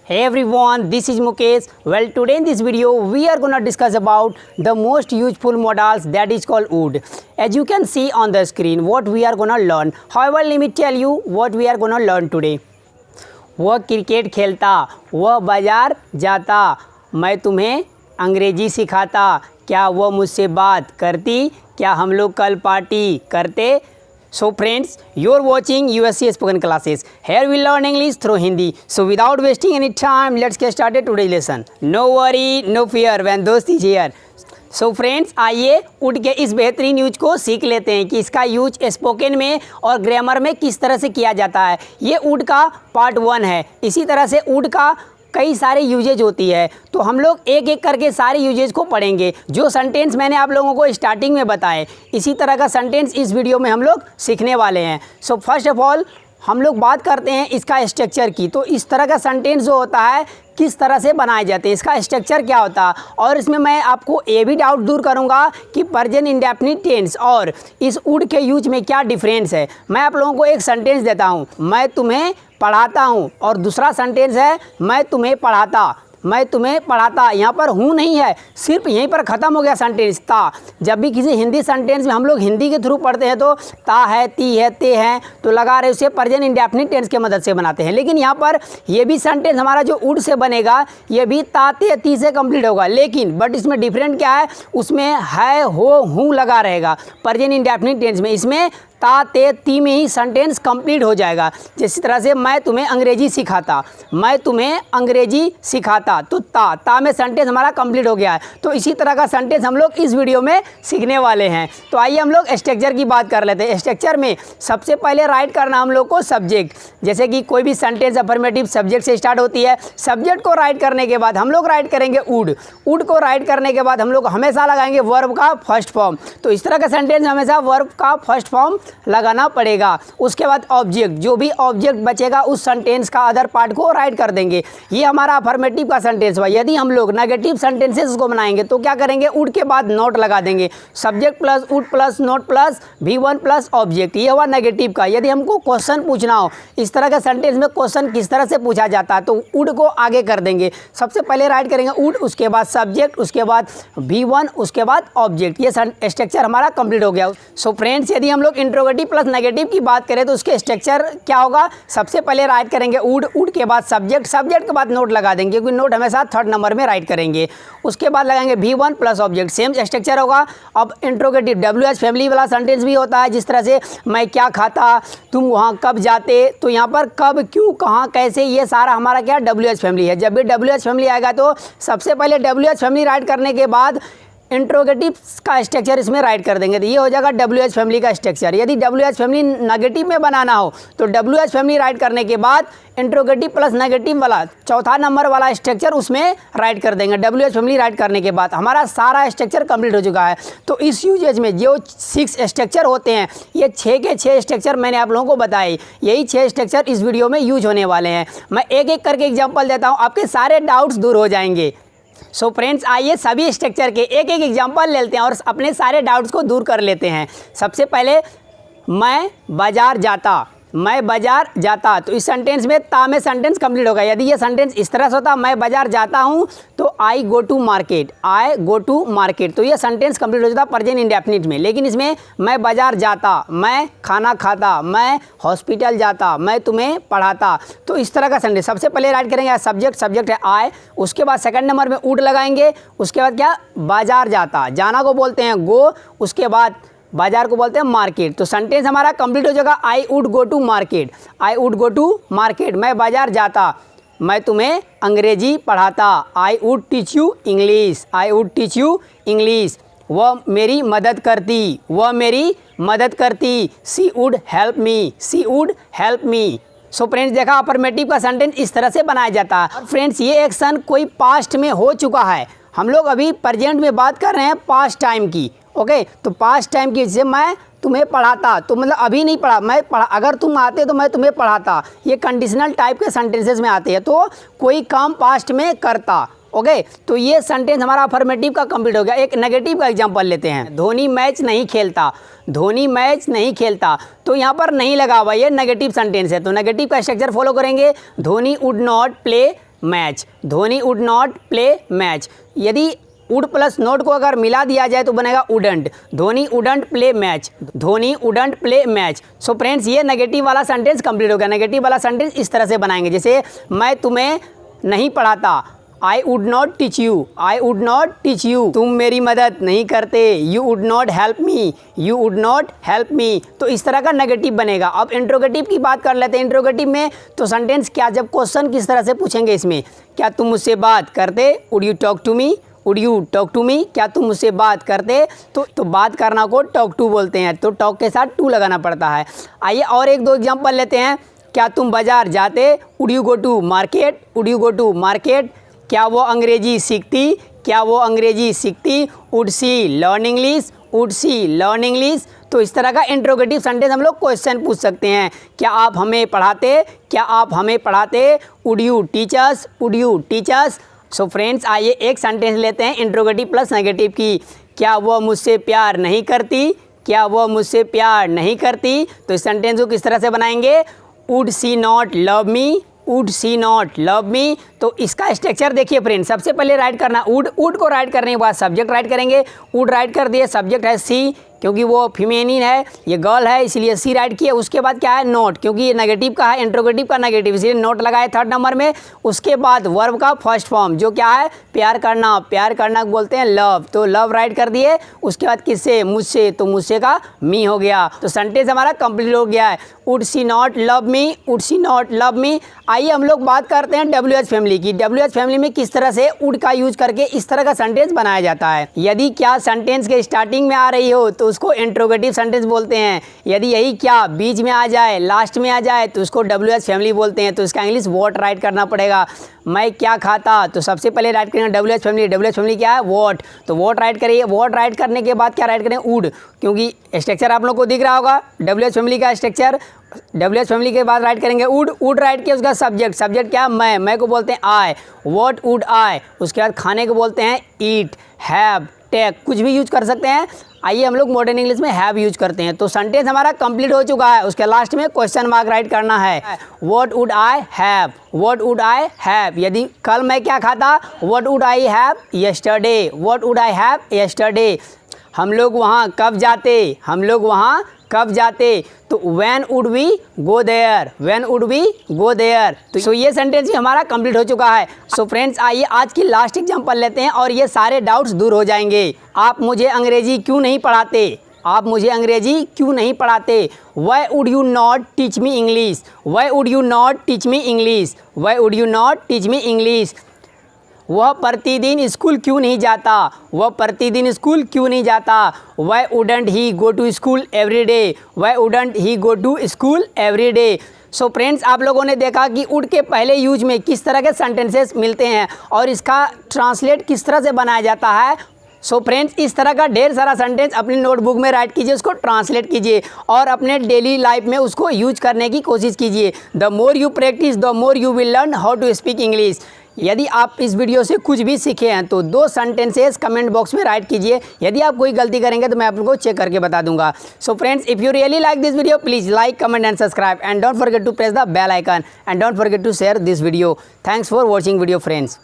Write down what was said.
Hey everyone, this is Mukesh. Well, today in this video, we are gonna discuss about the most useful modals that is called wood. As you can see on the screen, what we are gonna learn. However, let me tell you what we are gonna learn today. वह cricket खेलता, वह बाजार जाता, मैं तुम्हें अंग्रेजी सिखाता, क्या वह मुझसे बात करती, क्या हम लोग कल पार्टी करते. So friends, you're watching USC Spoken Classes. Here we learn English through Hindi. So without wasting any time, let's get started today's lesson. No worry, no fear when दोस्त is here. सो फ्रेंड्स, आइए would के इस बेहतरीन use को सीख लेते हैं कि इसका यूज स्पोकन में और ग्रामर में किस तरह से किया जाता है. ये वुड का पार्ट 1 है. इसी तरह से वुड का कई सारे यूजेज होती है, तो हम लोग एक एक करके सारे यूजेज को पढ़ेंगे. जो सेंटेंस मैंने आप लोगों को स्टार्टिंग में बताए, इसी तरह का सेंटेंस इस वीडियो में हम लोग सीखने वाले हैं. सो फर्स्ट ऑफ ऑल हम लोग बात करते हैं इसका स्ट्रक्चर की. तो इस तरह का सेंटेंस जो होता है किस तरह से बनाए जाते हैं, इसका स्ट्रक्चर क्या होता है, और इसमें मैं आपको ये भी डाउट दूर करूंगा कि प्रेजेंट इंडेफिनिट टेंस और इस वुड के यूज में क्या डिफरेंस है. मैं आप लोगों को एक सेंटेंस देता हूं, मैं तुम्हें पढ़ाता हूं, और दूसरा सेंटेंस है मैं तुम्हें पढ़ाता. मैं तुम्हें पढ़ाता, यहाँ पर हूँ नहीं है, सिर्फ यहीं पर ख़त्म हो गया सेंटेंस. ता, जब भी किसी हिंदी सेंटेंस में हम लोग हिंदी के थ्रू पढ़ते हैं तो ता है, ती है, ते हैं, तो लगा रहे उसे प्रेजेंट इंडेफिनिट टेंस के मदद से बनाते हैं. लेकिन यहाँ पर ये भी सेंटेंस हमारा जो वुड से बनेगा, ये भी ता, ते, ती से कंप्लीट होगा. लेकिन बट इसमें डिफरेंट क्या है, उसमें है, हो, हूँ लगा रहेगा प्रेजेंट इंडेफिनिट टेंस में. इसमें ता, ते, ती में ही सेंटेंस कंप्लीट हो जाएगा. जिस तरह से मैं तुम्हें अंग्रेजी सिखाता, मैं तुम्हें अंग्रेजी सिखाता, तो ता में सेंटेंस हमारा कंप्लीट हो गया है. तो इसी तरह का सेंटेंस हम लोग इस वीडियो में सीखने वाले हैं. तो आइए हम लोग स्ट्रक्चर की बात कर लेते हैं. स्ट्रक्चर में सबसे पहले राइट करना हम लोग को सब्जेक्ट. जैसे कि कोई भी सेंटेंस अफर्मेटिव सब्जेक्ट से स्टार्ट होती है. सब्जेक्ट को राइट करने के बाद हम लोग राइट करेंगे वुड. वुड को राइट करने के बाद हम लोग हमेशा लगाएंगे वर्ब का फर्स्ट फॉर्म. तो इस तरह का सेंटेंस में हमेशा वर्ब का फर्स्ट फॉर्म लगाना पड़ेगा. उसके बाद ऑब्जेक्ट, जो भी ऑब्जेक्ट बचेगा उस सेंटेंस का अदर पार्ट को राइट कर देंगे. ये हमारा अफर्मेटिव का सेंटेंस हुआ. यदि हम लोग नेगेटिव सेंटेंसेस को बनाएंगे तो क्या करेंगे, वुड के बाद नोट लगा देंगे. Subject plus would plus note plus V1 plus object. ये हुआ नेगेटिव का. यदि हमको क्वेश्चन पूछना हो, इस तरह का सेंटेंस में क्वेश्चन किस तरह से पूछा जाता है, तो वुड को आगे कर देंगे. सबसे पहले राइट करेंगे वुड, उसके बाद सब्जेक्ट, उसके बाद V1, उसके बाद ऑब्जेक्ट. ये स्ट्रक्चर हमारा कंप्लीट हो गया. सो फ्रेंड्स, यदि हम लोग इंट्रोगेटिव प्लस नेगेटिव की बात करें तो उसके स्ट्रक्चर क्या होगा, सबसे पहले राइट करेंगे वुड, वुड के बाद सब्जेक्ट, सब्जेक्ट के बाद नोट लगा देंगे, क्योंकि नोट हमेशा थर्ड नंबर में राइट करेंगे. उसके बाद लगाएंगे V1 plus object. Same structure होगा. अब इंट्रोगेटिव WH फैमिली वाला सेंटेंस भी होता है. जिस तरह से मैं क्या खाता, तुम वहाँ कब जाते, तो यहाँ पर कब, क्यों, कहाँ, कैसे, ये सारा हमारा क्या WH फैमिली है. जब भी WH फैमिली आएगा तो सबसे पहले WH फैमिली राइट करने के बाद इंट्रोगेटिव का स्ट्रक्चर इसमें राइट कर देंगे. तो ये हो जाएगा WH फैमिली का स्ट्रक्चर. यदि WH फैमिली नेगेटिव में बनाना हो तो WH फैमिली राइट करने के बाद इंट्रोगेटिव प्लस नेगेटिव वाला चौथा नंबर वाला स्ट्रक्चर उसमें राइट कर देंगे. WH फैमिली राइट करने के बाद हमारा सारा स्ट्रक्चर कंप्लीट हो चुका है. तो इस यूजेज में जो 6 स्ट्रक्चर होते हैं, ये 6 के 6 स्ट्रक्चर मैंने आप लोगों को बताए. यही 6 स्ट्रक्चर इस वीडियो में यूज होने वाले हैं. मैं एक एक करके एग्जाम्पल देता हूँ, आपके सारे डाउट्स दूर हो जाएंगे. सो फ्रेंड्स, आइए सभी स्ट्रक्चर के एक एक एग्जाम्पल लेते हैं और अपने सारे डाउट्स को दूर कर लेते हैं. सबसे पहले मैं बाजार जाता, मैं बाजार जाता, तो इस सेंटेंस में ता में सेंटेंस कंप्लीट होगा. यदि ये सेंटेंस इस तरह से होता, मैं बाजार जाता हूँ, तो I go to market, I go to market, तो ये सेंटेंस कंप्लीट हो जाता प्रेजेंट इंडेफिनिट में. लेकिन इसमें मैं बाजार जाता, मैं खाना खाता, मैं हॉस्पिटल जाता, मैं तुम्हें पढ़ाता, तो इस तरह का सेंटेंस. सबसे पहले राइट करेंगे सब्जेक्ट, सब्जेक्ट है आई, उसके बाद सेकंड नंबर में वुड लगाएंगे. उसके बाद क्या, बाजार जाता, जाना को बोलते हैं गो, उसके बाद बाजार को बोलते हैं मार्केट. तो सेंटेंस हमारा कंप्लीट हो जाएगा I would go to market, I would go to market. मैं बाजार जाता, मैं तुम्हें अंग्रेजी पढ़ाता, I would teach you English, I would teach you English. वह मेरी मदद करती, वह मेरी मदद करती, she would help me, she would help me. So friends, देखा अफर्मेटिव का सेंटेंस इस तरह से बनाया जाता है. फ्रेंड्स, ये एक्शन कोई पास्ट में हो चुका है. हम लोग अभी प्रेजेंट में बात कर रहे हैं पास्ट टाइम की. ओके, तो पास्ट टाइम की, जैसे मैं तुम्हें पढ़ाता, तो मतलब अभी नहीं पढ़ा, मैं पढ़ा, अगर तुम आते तो मैं तुम्हें पढ़ाता. ये कंडीशनल टाइप के सेंटेंसेस में आते हैं. तो कोई काम पास्ट में करता. ओके, तो ये सेंटेंस हमारा अफर्मेटिव का कंप्लीट हो गया. एक नेगेटिव का एग्जांपल लेते हैं. धोनी मैच नहीं खेलता, धोनी मैच नहीं खेलता, तो यहाँ पर नहीं लगा हुआ, ये नेगेटिव सेंटेंस है. तो नेगेटिव का स्ट्रक्चर फॉलो करेंगे. Dhoni would not play match, Dhoni would not play match. यदि वुड प्लस नॉट को अगर मिला दिया जाए तो बनेगा wouldn't, Dhoni wouldn't play match, Dhoni wouldn't play match. So friends ये नेगेटिव वाला सेंटेंस कंप्लीट हो गया। नेगेटिव वाला सेंटेंस इस तरह से बनाएंगे, जैसे मैं तुम्हें नहीं पढ़ाता, I would not teach you, I would not teach you, तुम मेरी मदद नहीं करते, you would not help me, you would not help me. तो इस तरह का नेगेटिव बनेगा। अब इंट्रोगेटिव की बात कर लेते हैं। इंट्रोगेटिव में तो सेंटेंस क्या, जब क्वेश्चन किस तरह से पूछेंगे इसमें, क्या तुम मुझसे बात करते, would you talk to me, would you talk to me, क्या तुम मुझसे बात करते। तो बात करना को टॉक टू बोलते हैं, तो टॉक के साथ टू लगाना पड़ता है। आइए और एक दो एग्जाम्पल लेते हैं। क्या तुम बाजार जाते, would you go to market, would you go to market. क्या वो अंग्रेजी सीखती, क्या वो अंग्रेजी सीखती, would she learn English, would she learn English. तो इस तरह का इंट्रोगेटिव सेंटेंस हम लोग क्वेश्चन पूछ सकते हैं। क्या आप हमें पढ़ाते, क्या आप हमें पढ़ाते, would you teach us, would you teach us. So friends आइए एक सेंटेंस लेते हैं इंट्रोगेटिव प्लस नेगेटिव की। क्या वह मुझसे प्यार नहीं करती, क्या वह मुझसे प्यार नहीं करती। तो इस सेंटेंस को किस तरह से बनाएंगे, would see not love me, would see not love me. तो इसका स्ट्रक्चर देखिए फ्रेंड, सबसे पहले राइट करना वुड, वुड को राइट करने के बाद सब्जेक्ट राइट करेंगे। वुड राइट कर दिए, सब्जेक्ट है सी क्योंकि वो फीमेनिन है, ये गर्ल है इसलिए सी राइट किया। उसके बाद क्या है नॉट, क्योंकि ये नेगेटिव का है, इंट्रोगेटिव का नेगेटिव, इसलिए नॉट लगाए थर्ड नंबर में। उसके बाद वर्ब का फर्स्ट फॉर्म जो क्या है प्यार करना, प्यार करना बोलते हैं लव, तो लव राइट कर दिए। उसके बाद किससे, मुझसे, तो मुझसे का मी हो गया। तो सेंटेंस हमारा कंप्लीट हो गया है, would see not love me, would see not love me. आइए हम लोग बात करते हैं WH फैमिली की। WH फैमिली में किस तरह से वुड का यूज करके इस तरह का सेंटेंस बनाया जाता है। यदि क्या सेंटेंस के स्टार्टिंग में आ रही हो तो उसको इंट्रोगेटिव सेंटेंस बोलते हैं। यदि यही क्या बीच में आ जाए, लास्ट में आ जाए, तो उसको WH फैमिली बोलते हैं। तो इसका इंग्लिश वॉट राइट करना पड़ेगा। मैं क्या खाता, तो सबसे पहले राइट करेंगे WH फैमिली। WH फैमिली क्या है वॉट, तो वॉट राइट करिए। वॉट राइट करने के बाद क्या राइट करें वुड, क्योंकि स्ट्रक्चर आप लोग को दिख रहा होगा WH फैमिली का स्ट्रक्चर। WH फैमिली के बाद राइट करेंगे वुड, वुड राइट किया। उसका सब्जेक्ट, सब्जेक्ट क्या है मैं को बोलते हैं आई, व्हाट वुड आई। उसके बाद खाने को बोलते हैं ईट, हैव, टेक, कुछ भी यूज कर सकते हैं। आइए हम लोग मॉडर्न इंग्लिश में हैव यूज करते हैं। तो सेंटेंस हमारा कंप्लीट हो चुका है। उसके लास्ट में क्वेश्चन मार्क राइट करना है, what would I have, what would I have. यदि कल मैं क्या खाता, what would I have yesterday, what would I have yesterday. हम लोग वहाँ कब जाते, हम लोग वहाँ कब जाते, तो when would we go there, when would we go there. तो ये सेंटेंस भी हमारा कंप्लीट हो चुका है। सो फ्रेंड्स आइए आज की लास्ट एग्जांपल लेते हैं और ये सारे डाउट्स दूर हो जाएंगे। आप मुझे अंग्रेजी क्यों नहीं पढ़ाते, आप मुझे अंग्रेजी क्यों नहीं पढ़ाते। Why would you not teach me English, why would you not teach me English, why would you not teach me English. वह प्रतिदिन स्कूल क्यों नहीं जाता, वह प्रतिदिन स्कूल क्यों नहीं जाता। Why wouldn't he go to school every day, why wouldn't he go to school every day. So friends आप लोगों ने देखा कि वुड के पहले यूज में किस तरह के सेंटेंसेस मिलते हैं और इसका ट्रांसलेट किस तरह से बनाया जाता है। सो फ्रेंड्स इस तरह का ढेर सारा सेंटेंस अपनी नोटबुक में राइट कीजिए, उसको ट्रांसलेट कीजिए और अपने डेली लाइफ में उसको यूज करने की कोशिश कीजिए। The more you practice the more you will learn how to speak English. यदि आप इस वीडियो से कुछ भी सीखे हैं तो 2 सेंटेंसेस कमेंट बॉक्स में राइट कीजिए। यदि आप कोई गलती करेंगे तो मैं आप लोगों को चेक करके बता दूंगा। So friends if you really like this video please like comment and subscribe and don't forget to press the bell icon and don't forget to share this video. Thanks for watching video friends.